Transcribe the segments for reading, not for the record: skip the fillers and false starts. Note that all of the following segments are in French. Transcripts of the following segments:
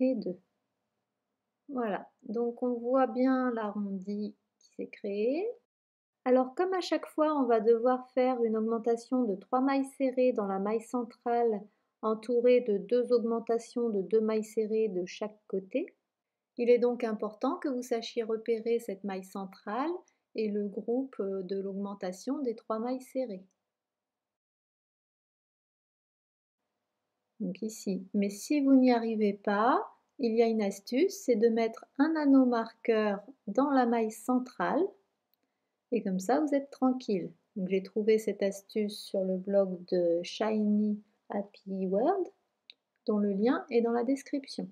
et 2. Voilà, donc on voit bien l'arrondi qui s'est créé. Alors comme à chaque fois on va devoir faire une augmentation de 3 mailles serrées dans la maille centrale entourée de 2 augmentations de 2 mailles serrées de chaque côté, il est donc important que vous sachiez repérer cette maille centrale et le groupe de l'augmentation des 3 mailles serrées. Donc ici. Mais si vous n'y arrivez pas, il y a une astuce, c'est de mettre un anneau marqueur dans la maille centrale et comme ça vous êtes tranquille. Donc j'ai trouvé cette astuce sur le blog de Shiny Happy World, dont le lien est dans la description.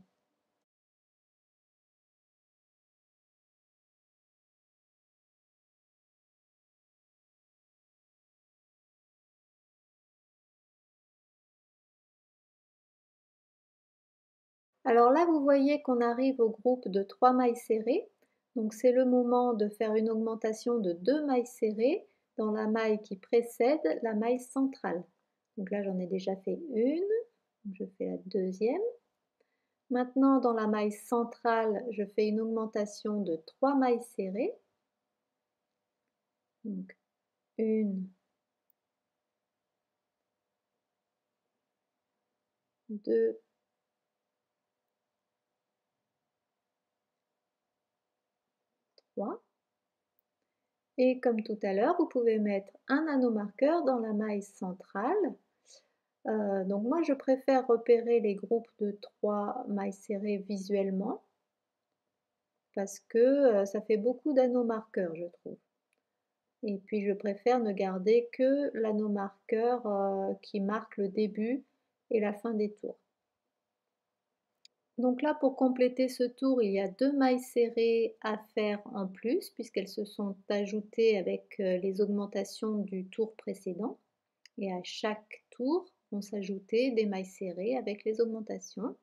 Alors là, vous voyez qu'on arrive au groupe de 3 mailles serrées. Donc c'est le moment de faire une augmentation de 2 mailles serrées dans la maille qui précède la maille centrale. Donc là, j'en ai déjà fait une. Je fais la deuxième. Maintenant, dans la maille centrale, je fais une augmentation de 3 mailles serrées. Donc une, deux, trois. Et comme tout à l'heure, vous pouvez mettre un anneau marqueur dans la maille centrale. Donc moi, je préfère repérer les groupes de 3 mailles serrées visuellement parce que ça fait beaucoup d'anneaux marqueurs, je trouve. Et puis je préfère ne garder que l'anneau marqueur qui marque le début et la fin des tours. Donc là, pour compléter ce tour, il y a 2 mailles serrées à faire en plus puisqu'elles se sont ajoutées avec les augmentations du tour précédent. Et à chaque tour vont s'ajouter des mailles serrées avec les augmentations,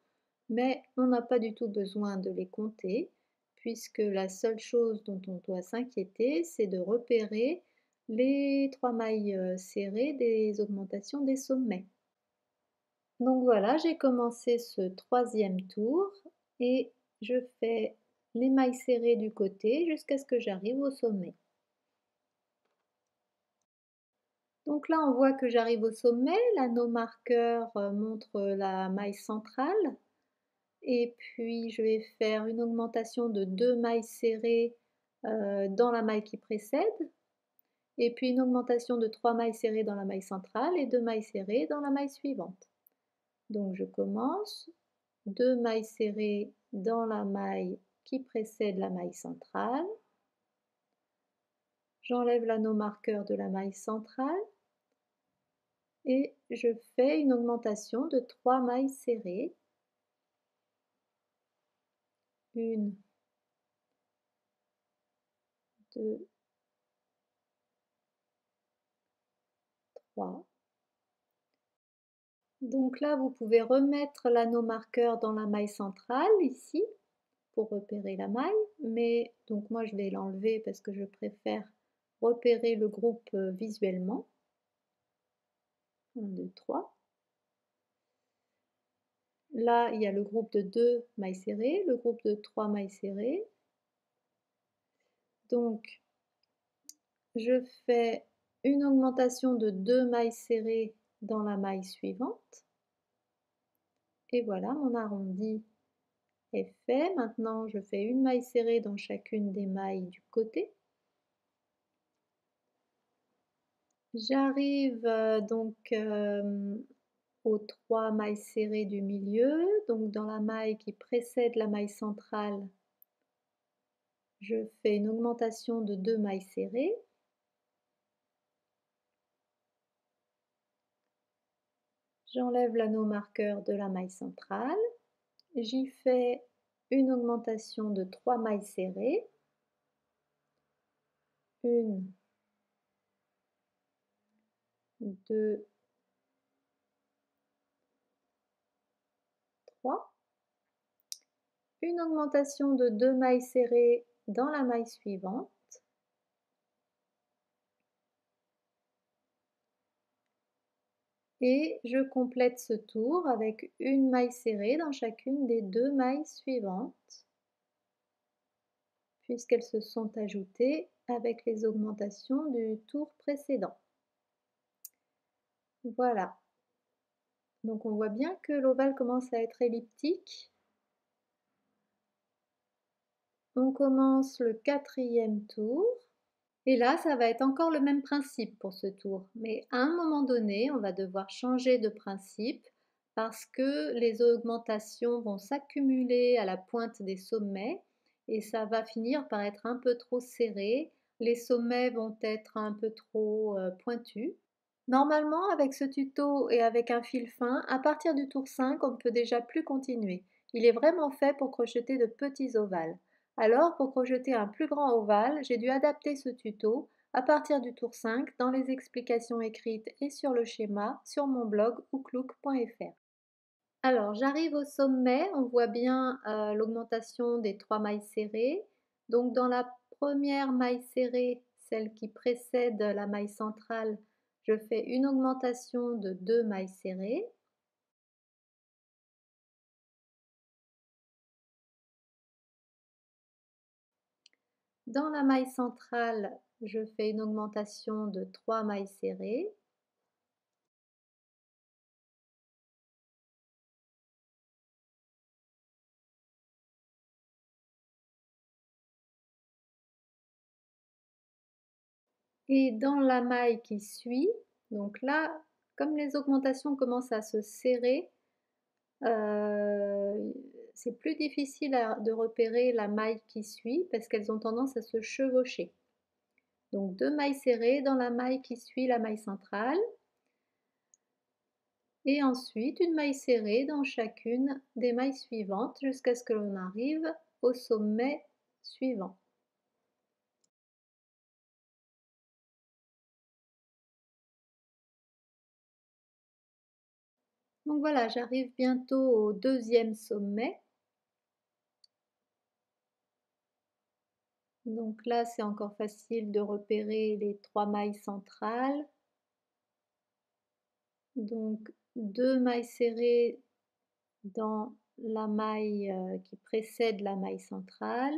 mais on n'a pas du tout besoin de les compter puisque la seule chose dont on doit s'inquiéter, c'est de repérer les 3 mailles serrées des augmentations des sommets. Donc voilà, j'ai commencé ce troisième tour et je fais les mailles serrées du côté jusqu'à ce que j'arrive au sommet. Donc là, on voit que j'arrive au sommet, l'anneau marqueur montre la maille centrale et puis je vais faire une augmentation de 2 mailles serrées dans la maille qui précède et puis une augmentation de 3 mailles serrées dans la maille centrale et 2 mailles serrées dans la maille suivante. Donc je commence, 2 mailles serrées dans la maille qui précède la maille centrale, j'enlève l'anneau marqueur de la maille centrale et je fais une augmentation de 3 mailles serrées. Une, deux, trois. Donc là, vous pouvez remettre l'anneau marqueur dans la maille centrale, ici, pour repérer la maille. Mais donc moi, je vais l'enlever parce que je préfère repérer le groupe visuellement. 1, 2, 3. Là, il y a le groupe de 2 mailles serrées, le groupe de 3 mailles serrées. Donc, je fais une augmentation de 2 mailles serrées dans la maille suivante. Et voilà, mon arrondi est fait. Maintenant, je fais une maille serrée dans chacune des mailles du côté. J'arrive donc aux 3 mailles serrées du milieu. Donc dans la maille qui précède la maille centrale, je fais une augmentation de 2 mailles serrées. J'enlève l'anneau marqueur de la maille centrale. J'y fais une augmentation de 3 mailles serrées. Une, deux, trois. Une augmentation de 2 mailles serrées dans la maille suivante. Et je complète ce tour avec une maille serrée dans chacune des 2 mailles suivantes, puisqu'elles se sont ajoutées avec les augmentations du tour précédent. Voilà. Donc on voit bien que l'ovale commence à être elliptique. On commence le 4e tour. Et là, ça va être encore le même principe pour ce tour. Mais à un moment donné, on va devoir changer de principe parce que les augmentations vont s'accumuler à la pointe des sommets et ça va finir par être un peu trop serré. Les sommets vont être un peu trop pointus. Normalement, avec ce tuto et avec un fil fin, à partir du tour 5, on ne peut déjà plus continuer. Il est vraiment fait pour crocheter de petits ovales. Alors, pour crocheter un plus grand ovale, j'ai dû adapter ce tuto à partir du tour 5 dans les explications écrites et sur le schéma sur mon blog ouklouk.fr. Alors, j'arrive au sommet, on voit bien l'augmentation des 3 mailles serrées. Donc, dans la première maille serrée, celle qui précède la maille centrale, je fais une augmentation de 2 mailles serrées. Dans la maille centrale, je fais une augmentation de 3 mailles serrées. Et dans la maille qui suit, donc là, comme les augmentations commencent à se serrer, c'est plus difficile de repérer la maille qui suit parce qu'elles ont tendance à se chevaucher. Donc 2 mailles serrées dans la maille qui suit la maille centrale et ensuite une maille serrée dans chacune des mailles suivantes jusqu'à ce que l'on arrive au sommet suivant. Donc voilà, j'arrive bientôt au 2e sommet. Donc là, c'est encore facile de repérer les 3 mailles centrales. Donc 2 mailles serrées dans la maille qui précède la maille centrale.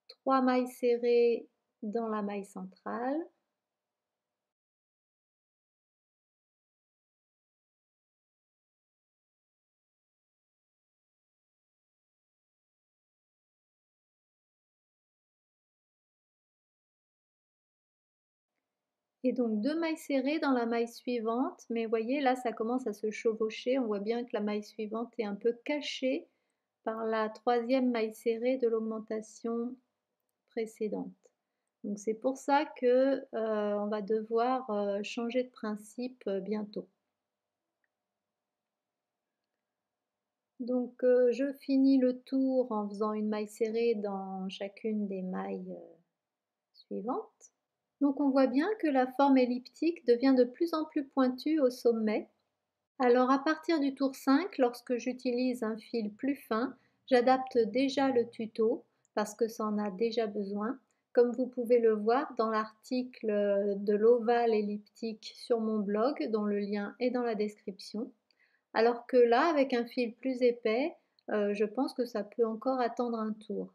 3 mailles serrées dans la maille centrale. Et donc 2 mailles serrées dans la maille suivante, mais vous voyez là ça commence à se chevaucher, on voit bien que la maille suivante est un peu cachée par la 3e maille serrée de l'augmentation précédente. Donc c'est pour ça que on va devoir changer de principe bientôt. Donc je finis le tour en faisant une maille serrée dans chacune des mailles suivantes. Donc on voit bien que la forme elliptique devient de plus en plus pointue au sommet. Alors à partir du tour 5, lorsque j'utilise un fil plus fin, j'adapte déjà le tuto parce que ça en a déjà besoin. Comme vous pouvez le voir dans l'article de l'ovale elliptique sur mon blog, dont le lien est dans la description. Alors que là, avec un fil plus épais, je pense que ça peut encore attendre un tour.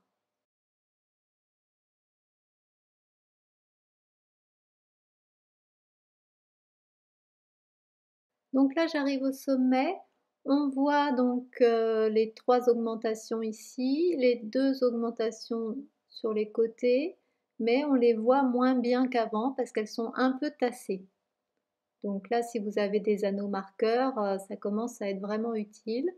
Donc là, j'arrive au sommet. On voit donc les 3 augmentations ici, les 2 augmentations sur les côtés, mais on les voit moins bien qu'avant parce qu'elles sont un peu tassées. Donc là, si vous avez des anneaux marqueurs, ça commence à être vraiment utile.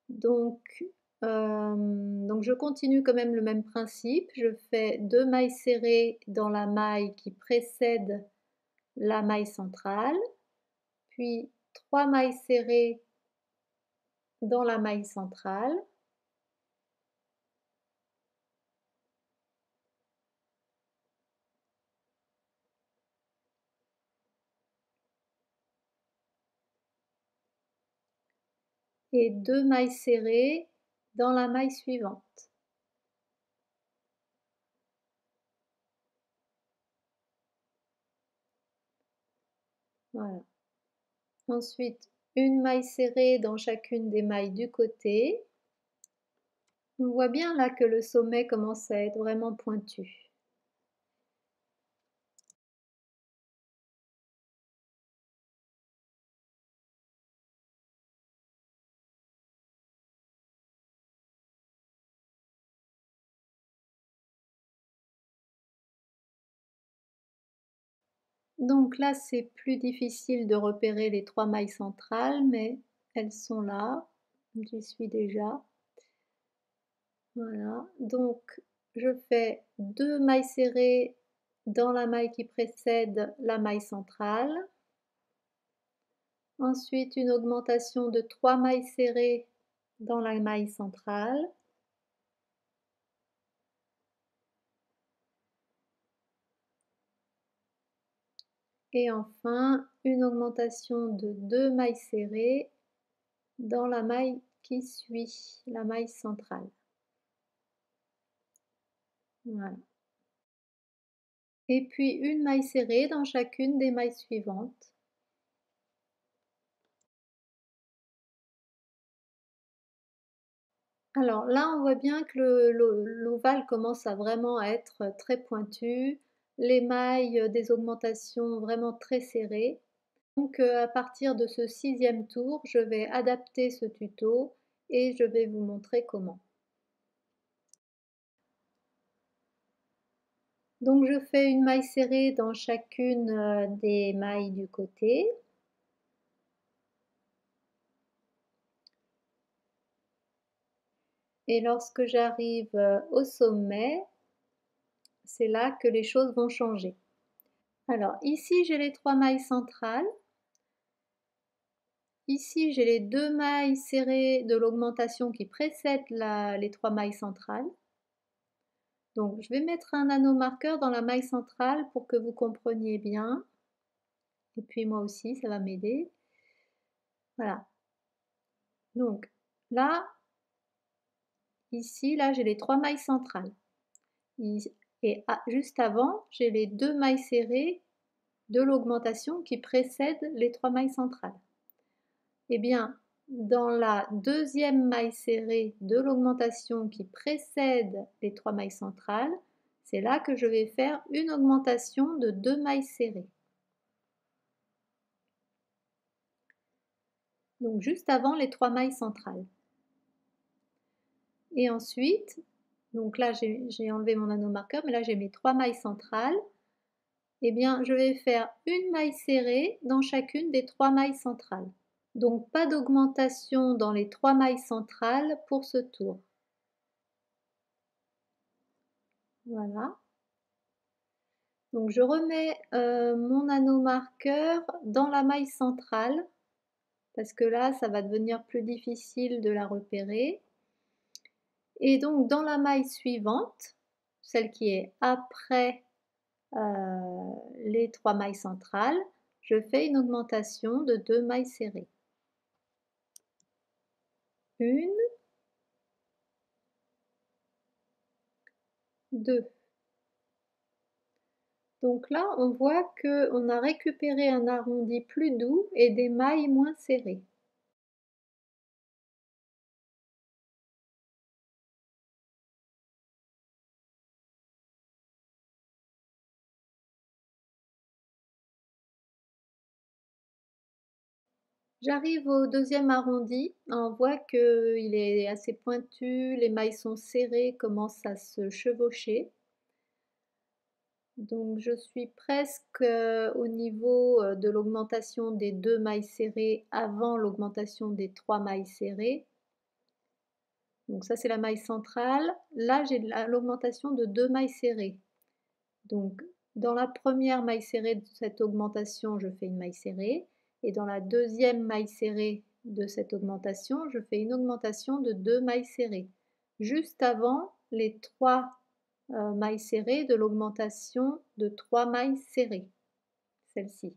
Donc, je continue quand même le même principe. Je fais 2 mailles serrées dans la maille qui précède la maille centrale, puis 3 mailles serrées dans la maille centrale. Et 2 mailles serrées dans la maille suivante. Voilà. Ensuite, une maille serrée dans chacune des mailles du côté. On voit bien là que le sommet commence à être vraiment pointu. Donc là, c'est plus difficile de repérer les 3 mailles centrales, mais elles sont là. J'y suis déjà. Voilà, donc je fais 2 mailles serrées dans la maille qui précède la maille centrale. Ensuite, une augmentation de 3 mailles serrées dans la maille centrale. Et enfin, une augmentation de 2 mailles serrées dans la maille qui suit, la maille centrale. Voilà. Et puis une maille serrée dans chacune des mailles suivantes. Alors là, on voit bien que l'ovale commence à vraiment être très pointu, les mailles des augmentations vraiment très serrées. Donc à partir de ce 6e tour, je vais adapter ce tuto et je vais vous montrer comment. Donc je fais une maille serrée dans chacune des mailles du côté. Et lorsque j'arrive au sommet, c'est là que les choses vont changer. Alors ici, j'ai les 3 mailles centrales. Ici, j'ai les 2 mailles serrées de l'augmentation qui précèdent les 3 mailles centrales. Donc je vais mettre un anneau marqueur dans la maille centrale pour que vous compreniez bien. Et puis moi aussi, ça va m'aider. Voilà. Donc là, ici, là, j'ai les 3 mailles centrales. Et juste avant, j'ai les 2 mailles serrées de l'augmentation qui précèdent les 3 mailles centrales. Eh bien, dans la 2e maille serrée de l'augmentation qui précède les 3 mailles centrales, c'est là que je vais faire une augmentation de 2 mailles serrées. Donc juste avant les 3 mailles centrales. Et ensuite, donc là j'ai enlevé mon anneau marqueur, mais là j'ai mes 3 mailles centrales. Eh bien, je vais faire une maille serrée dans chacune des 3 mailles centrales. Donc pas d'augmentation dans les 3 mailles centrales pour ce tour. Voilà. Donc je remets mon anneau marqueur dans la maille centrale parce que là ça va devenir plus difficile de la repérer. Et donc dans la maille suivante, celle qui est après les 3 mailles centrales, je fais une augmentation de 2 mailles serrées. Une, deux. Donc là, on voit qu'on a récupéré un arrondi plus doux et des mailles moins serrées. J'arrive au 2e arrondi, on voit qu'il est assez pointu, les mailles sont serrées, commencent à se chevaucher. Donc je suis presque au niveau de l'augmentation des 2 mailles serrées avant l'augmentation des 3 mailles serrées. Donc ça c'est la maille centrale. Là j'ai l'augmentation de 2 mailles serrées. Donc dans la première maille serrée de cette augmentation, je fais une maille serrée. Et dans la 2e maille serrée de cette augmentation, je fais une augmentation de 2 mailles serrées. Juste avant les 3 mailles serrées de l'augmentation de 3 mailles serrées. Celle-ci.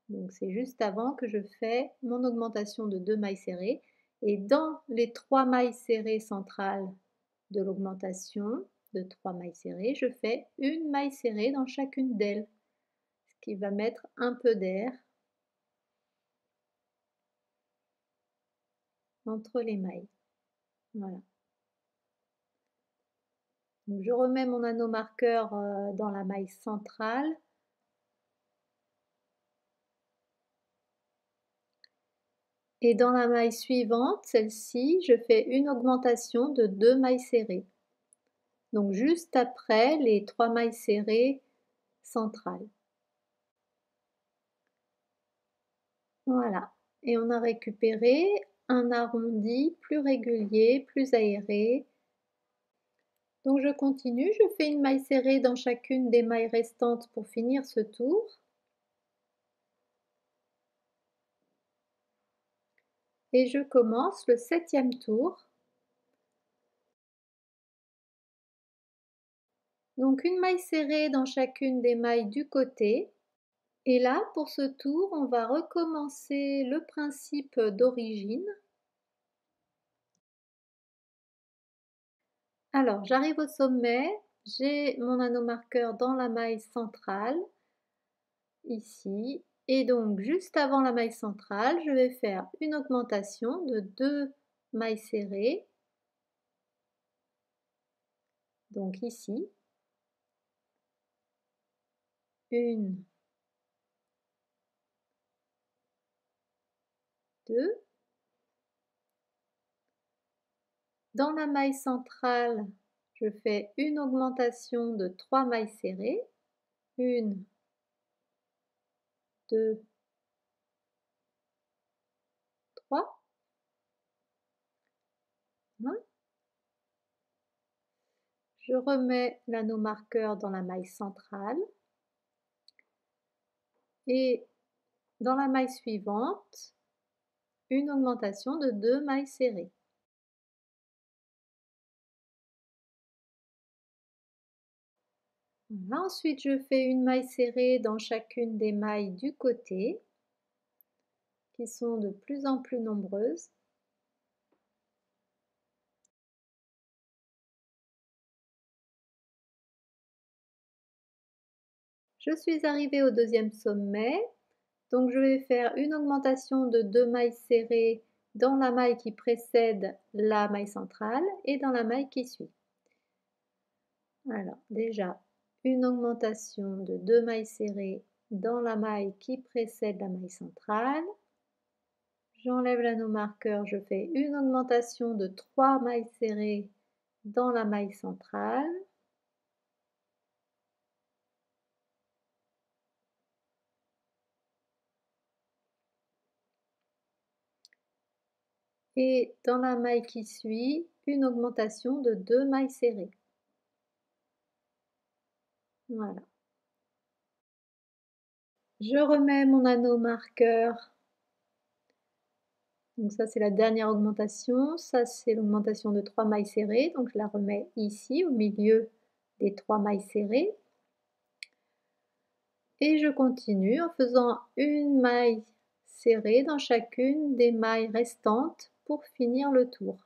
Donc c'est juste avant que je fais mon augmentation de 2 mailles serrées. Et dans les 3 mailles serrées centrales de l'augmentation de 3 mailles serrées, je fais une maille serrée dans chacune d'elles. Ce qui va mettre un peu d'air entre les mailles. Voilà. Donc je remets mon anneau marqueur dans la maille centrale. Et dans la maille suivante, celle-ci, je fais une augmentation de 2 mailles serrées. Donc juste après les 3 mailles serrées centrales. Voilà. Et on a récupéré un arrondi plus régulier, plus aéré. Donc je continue, je fais une maille serrée dans chacune des mailles restantes pour finir ce tour. Et je commence le 7e tour. Donc une maille serrée dans chacune des mailles du côté. Et là, pour ce tour, on va recommencer le principe d'origine. Alors, j'arrive au sommet, j'ai mon anneau marqueur dans la maille centrale, ici. Et donc, juste avant la maille centrale, je vais faire une augmentation de 2 mailles serrées. Donc ici, une, deux. Dans la maille centrale, je fais une augmentation de 3 mailles serrées. Une, deux, trois. Je remets l'anneau marqueur dans la maille centrale et dans la maille suivante, une augmentation de 2 mailles serrées. Voilà, ensuite, je fais une maille serrée dans chacune des mailles du côté, qui sont de plus en plus nombreuses. Je suis arrivée au 2e sommet, donc je vais faire une augmentation de 2 mailles serrées dans la maille qui précède la maille centrale et dans la maille qui suit. Alors déjà, une augmentation de 2 mailles serrées dans la maille qui précède la maille centrale. J'enlève l'anneau marqueur, je fais une augmentation de 3 mailles serrées dans la maille centrale. Et dans la maille qui suit, une augmentation de 2 mailles serrées. Voilà. Je remets mon anneau marqueur. Donc ça, c'est la dernière augmentation. Ça, c'est l'augmentation de 3 mailles serrées. Donc je la remets ici, au milieu des 3 mailles serrées. Et je continue en faisant une maille serrée dans chacune des mailles restantes pour finir le tour.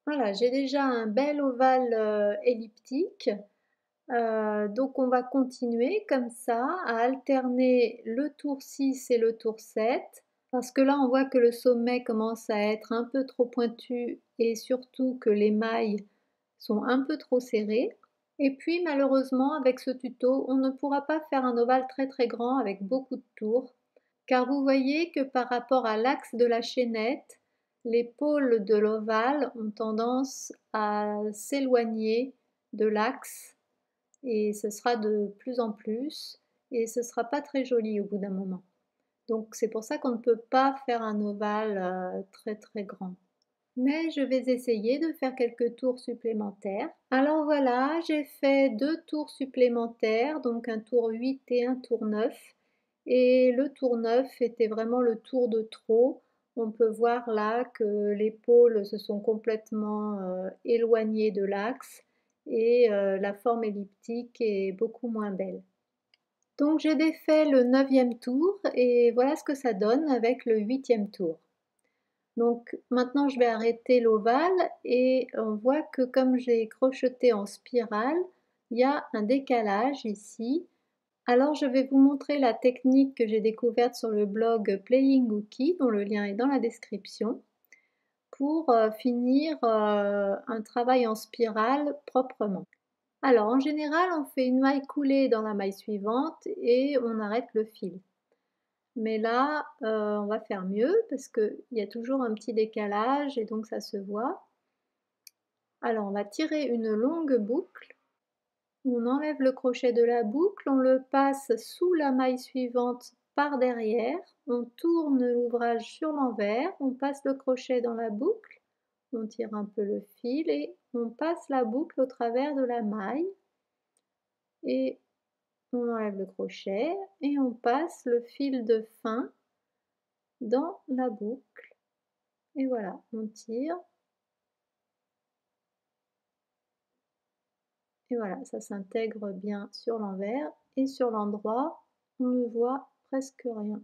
Voilà, j'ai déjà un bel ovale elliptique. Donc on va continuer comme ça à alterner le tour 6 et le tour 7 parce que là on voit que le sommet commence à être un peu trop pointu et surtout que les mailles sont un peu trop serrées. Et puis malheureusement avec ce tuto on ne pourra pas faire un ovale très très grand avec beaucoup de tours car vous voyez que par rapport à l'axe de la chaînette, les pôles de l'ovale ont tendance à s'éloigner de l'axe et ce sera de plus en plus et ce sera pas très joli au bout d'un moment. Donc c'est pour ça qu'on ne peut pas faire un ovale très très grand. Mais je vais essayer de faire quelques tours supplémentaires. Alors voilà, j'ai fait 2 tours supplémentaires, donc un tour 8 et un tour 9. Et le tour 9 était vraiment le tour de trop. On peut voir là que les pôles se sont complètement éloignés de l'axe et la forme elliptique est beaucoup moins belle. Donc j'ai défait le 9e tour et voilà ce que ça donne avec le 8e tour. Donc maintenant je vais arrêter l'ovale et on voit que comme j'ai crocheté en spirale, il y a un décalage ici. Alors je vais vous montrer la technique que j'ai découverte sur le blog Playing Ookie, dont le lien est dans la description, pour finir un travail en spirale proprement. Alors en général, on fait une maille coulée dans la maille suivante et on arrête le fil. Mais là, on va faire mieux parce qu'il y a toujours un petit décalage et donc ça se voit. Alors on va tirer une longue boucle. On enlève le crochet de la boucle, on le passe sous la maille suivante par derrière, on tourne l'ouvrage sur l'envers, on passe le crochet dans la boucle, on tire un peu le fil et on passe la boucle au travers de la maille et on enlève le crochet et on passe le fil de fin dans la boucle et voilà, on tire et voilà, ça s'intègre bien sur l'envers et sur l'endroit, on ne voit presque rien.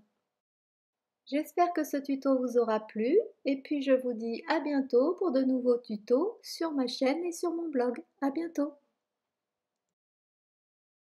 J'espère que ce tuto vous aura plu et puis je vous dis à bientôt pour de nouveaux tutos sur ma chaîne et sur mon blog. À bientôt!